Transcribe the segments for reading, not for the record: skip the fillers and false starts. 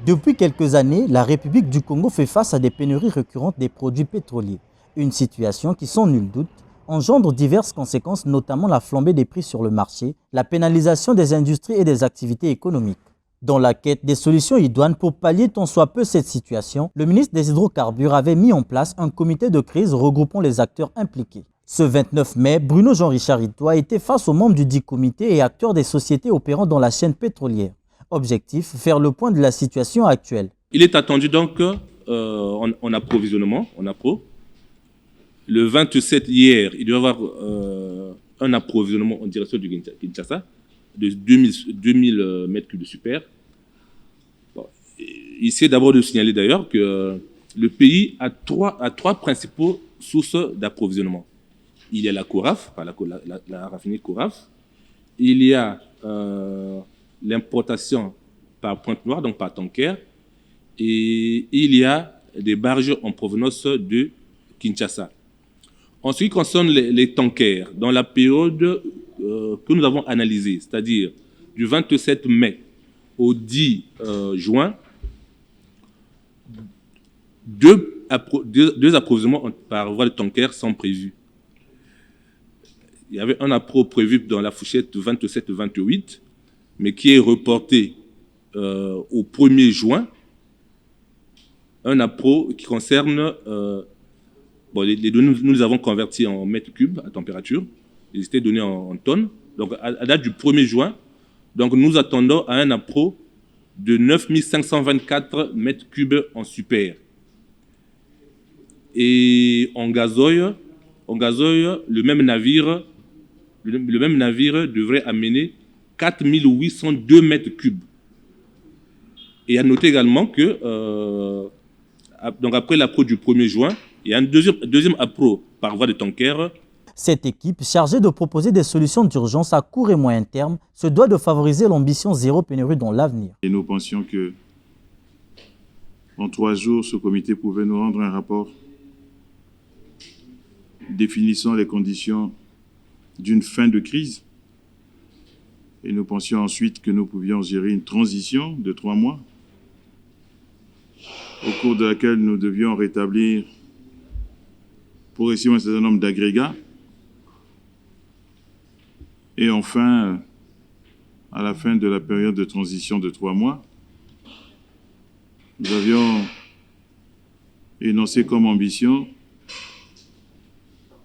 Depuis quelques années, la République du Congo fait face à des pénuries récurrentes des produits pétroliers. Une situation qui, sans nul doute, engendre diverses conséquences, notamment la flambée des prix sur le marché, la pénalisation des industries et des activités économiques. Dans la quête des solutions idoines pour pallier tant soit peu cette situation, le ministre des Hydrocarbures avait mis en place un comité de crise regroupant les acteurs impliqués. Ce 29 mai, Bruno Jean-Richard Itoa était face aux membres du dit comité et acteurs des sociétés opérant dans la chaîne pétrolière. Objectif, faire le point de la situation actuelle. Il est attendu donc en approvisionnement, en appro. Le 27 hier, il doit y avoir un approvisionnement en direction du Kinshasa de 2000 mètres cubes de super. Bon, ici, d'abord de signaler d'ailleurs que le pays a trois principaux sources d'approvisionnement. Il y a la CORAF, la raffinerie CORAF. Il y a l'importation par Pointe-Noire, donc par tanker. Et il y a des barges en provenance de Kinshasa. En ce qui concerne les tankers, dans la période que nous avons analysée, c'est-à-dire du 27 mai au 10 juin, deux approvisionnements par voie de tankers sont prévus. Il y avait un appro prévu dans la fourchette 27-28, mais qui est reporté au 1er juin. Un appro qui concerne... les données, nous les avons converties en mètres cubes à température. Ils étaient donnés en tonnes. Donc, à date du 1er juin, donc nous attendons à un appro de 9524 mètres cubes en super. Et en gazoil, le même navire devrait amener 4802 mètres cubes. Et à noter également que, donc après l'appro du 1er juin, il y a un deuxième appro par voie de tanker. Cette équipe, chargée de proposer des solutions d'urgence à court et moyen terme, se doit de favoriser l'ambition zéro pénurie dans l'avenir. Et nous pensions que, en 3 jours, ce comité pouvait nous rendre un rapport définissant les conditions d'une fin de crise. Et nous pensions ensuite que nous pouvions gérer une transition de 3 mois, au cours de laquelle nous devions rétablir progressivement un certain nombre d'agrégats. Et enfin, à la fin de la période de transition de 3 mois, nous avions énoncé comme ambition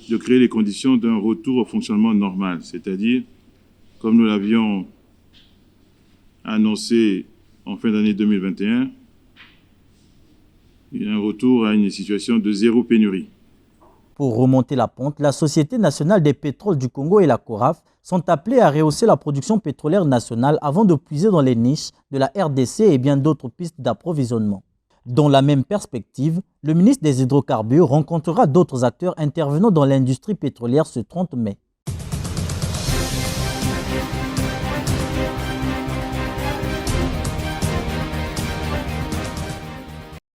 de créer les conditions d'un retour au fonctionnement normal, c'est-à-dire, comme nous l'avions annoncé en fin d'année 2021, un retour à une situation de zéro pénurie. Pour remonter la pente, la Société nationale des pétroles du Congo et la CORAF sont appelés à rehausser la production pétrolière nationale avant de puiser dans les niches de la RDC et bien d'autres pistes d'approvisionnement. Dans la même perspective, le ministre des Hydrocarbures rencontrera d'autres acteurs intervenant dans l'industrie pétrolière ce 30 mai.